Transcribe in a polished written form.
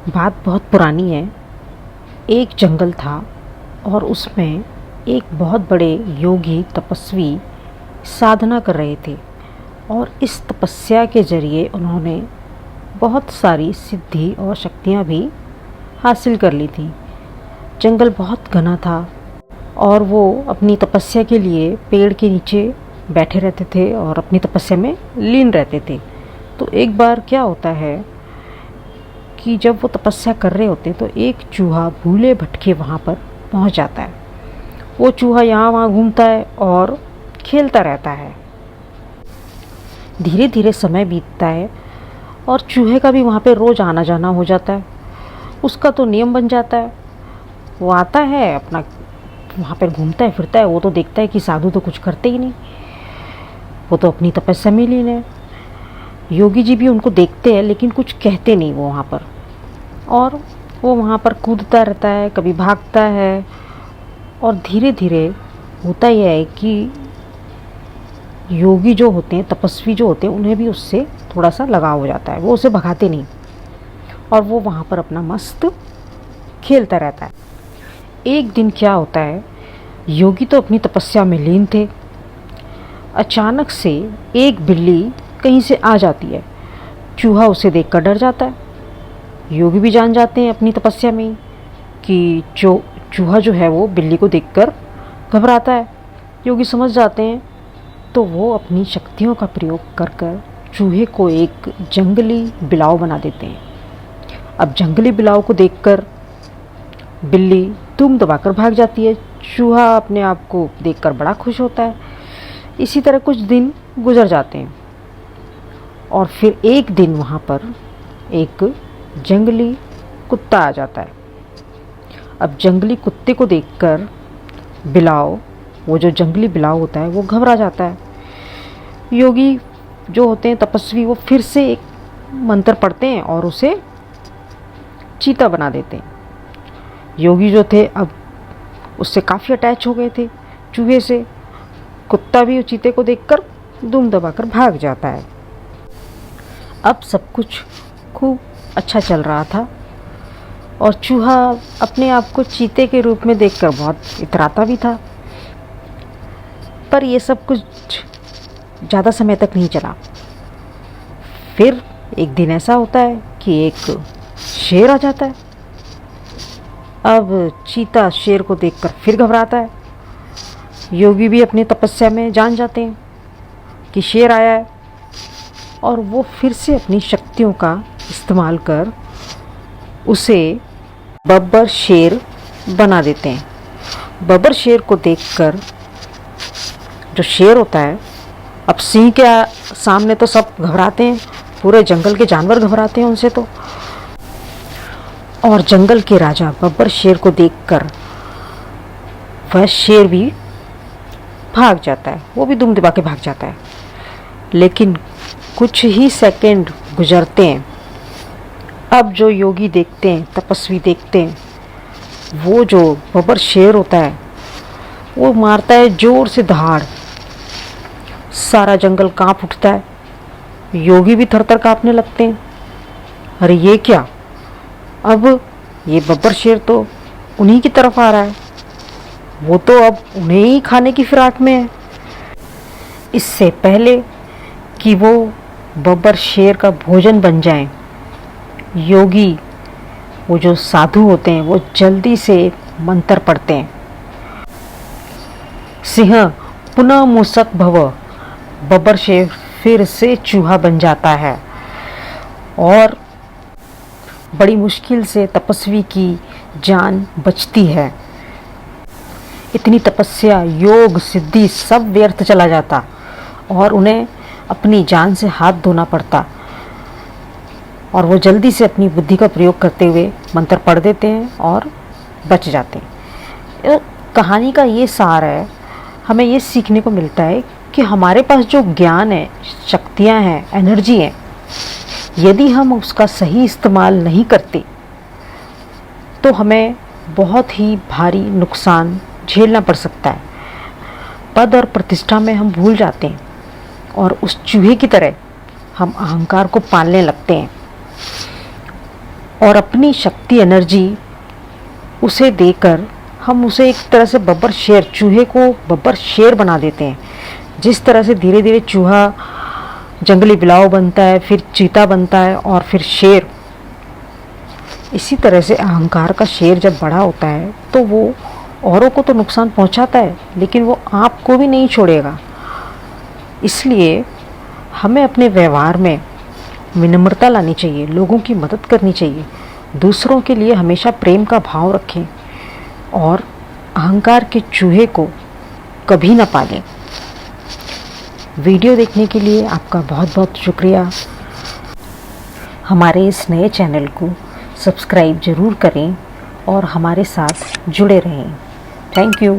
बात बहुत पुरानी है। एक जंगल था और उसमें एक बहुत बड़े योगी तपस्वी साधना कर रहे थे और इस तपस्या के ज़रिए उन्होंने बहुत सारी सिद्धि और शक्तियाँ भी हासिल कर ली थी। जंगल बहुत घना था और वो अपनी तपस्या के लिए पेड़ के नीचे बैठे रहते थे और अपनी तपस्या में लीन रहते थे। तो एक बार क्या होता है कि जब वो तपस्या कर रहे होते तो एक चूहा भूले भटके वहाँ पर पहुँच जाता है। वो चूहा यहाँ वहाँ घूमता है और खेलता रहता है। धीरे धीरे समय बीतता है और चूहे का भी वहाँ पे रोज़ आना जाना हो जाता है। उसका तो नियम बन जाता है। वो आता है, अपना वहाँ पर घूमता है फिरता है। वो तो देखता है कि साधु तो कुछ करते ही नहीं, वो तो अपनी तपस्या में लीन है। योगी जी भी उनको देखते हैं लेकिन कुछ कहते नहीं वो वहाँ पर। और वो वहाँ पर कूदता रहता है, कभी भागता है और धीरे धीरे होता यह है कि योगी जो होते हैं, तपस्वी जो होते हैं, उन्हें भी उससे थोड़ा सा लगाव हो जाता है। वो उसे भगाते नहीं और वो वहाँ पर अपना मस्त खेलता रहता है। एक दिन क्या होता है, योगी तो अपनी तपस्या में लीन थे। अचानक से एक बिल्ली कहीं से आ जाती है। चूहा उसे देखकर डर जाता है। योगी भी जान जाते हैं अपनी तपस्या में कि चूहा जो है वो बिल्ली को देखकर घबराता है। योगी समझ जाते हैं तो वो अपनी शक्तियों का प्रयोग कर कर चूहे को एक जंगली बिलाव बना देते हैं। अब जंगली बिलाव को देखकर बिल्ली दुम दबाकर भाग जाती है। चूहा अपने आप को देखकर बड़ा खुश होता है। इसी तरह कुछ दिन गुजर जाते हैं और फिर एक दिन वहाँ पर एक जंगली कुत्ता आ जाता है। अब जंगली कुत्ते को देखकर बिलाव, वो जो जंगली बिलाव होता है, वो घबरा जाता है। योगी जो होते हैं तपस्वी, वो फिर से एक मंत्र पढ़ते हैं और उसे चीता बना देते हैं। योगी जो थे अब उससे काफ़ी अटैच हो गए थे चूहे से। कुत्ता भी चीते को देखकर दुम दबाकर भाग जाता है। अब सब कुछ खूब अच्छा चल रहा था और चूहा अपने आप को चीते के रूप में देखकर बहुत इतराता भी था। पर ये सब कुछ ज़्यादा समय तक नहीं चला। फिर एक दिन ऐसा होता है कि एक शेर आ जाता है। अब चीता शेर को देखकर फिर घबराता है। योगी भी अपनी तपस्या में जान जाते हैं कि शेर आया है और वो फिर से अपनी शक्तियों का इस्तेमाल कर उसे बब्बर शेर बना देते हैं। बब्बर शेर को देखकर जो शेर होता है, अब सिंह के सामने तो सब घबराते हैं, पूरे जंगल के जानवर घबराते हैं उनसे तो। और जंगल के राजा बब्बर शेर को देखकर वह शेर भी भाग जाता है। वो भी दुम दबा के भाग जाता है। लेकिन कुछ ही सेकंड गुजरते हैं। अब जो योगी देखते हैं, तपस्वी देखते हैं, वो जो बब्बर शेर होता है वो मारता है जोर से दहाड़। सारा जंगल कांप उठता है। योगी भी थरथर कांपने लगते हैं। अरे ये क्या, अब ये बब्बर शेर तो उन्हीं की तरफ आ रहा है। वो तो अब उन्हें ही खाने की फिराक में है। इससे पहले कि वो बब्बर शेर का भोजन बन जाएं, योगी, वो जो साधु होते हैं, वो जल्दी से मंत्र पढ़ते हैं। सिंह पुनः मूसक भव। बब्बर शेर फिर से चूहा बन जाता है और बड़ी मुश्किल से तपस्वी की जान बचती है। इतनी तपस्या, योग, सिद्धि सब व्यर्थ चला जाता और उन्हें अपनी जान से हाथ धोना पड़ता और वो जल्दी से अपनी बुद्धि का प्रयोग करते हुए मंत्र पढ़ देते हैं और बच जाते हैं। कहानी का ये सार है, हमें ये सीखने को मिलता है कि हमारे पास जो ज्ञान है, शक्तियाँ हैं, एनर्जी है, यदि हम उसका सही इस्तेमाल नहीं करते तो हमें बहुत ही भारी नुकसान झेलना पड़ सकता है। पद और प्रतिष्ठा में हम भूल जाते हैं और उस चूहे की तरह हम अहंकार को पालने लगते हैं। और अपनी शक्ति एनर्जी उसे देकर हम उसे एक तरह से बब्बर शेर, चूहे को बब्बर शेर बना देते हैं। जिस तरह से धीरे धीरे चूहा जंगली बिलाव बनता है, फिर चीता बनता है और फिर शेर, इसी तरह से अहंकार का शेर जब बड़ा होता है तो वो औरों को तो नुकसान पहुंचाता है, लेकिन वो आपको भी नहीं छोड़ेगा। इसलिए हमें अपने व्यवहार में विनम्रता लानी चाहिए, लोगों की मदद करनी चाहिए, दूसरों के लिए हमेशा प्रेम का भाव रखें और अहंकार के चूहे को कभी ना पालें। वीडियो देखने के लिए आपका बहुत बहुत शुक्रिया। हमारे इस नए चैनल को सब्सक्राइब ज़रूर करें और हमारे साथ जुड़े रहें। Thank you.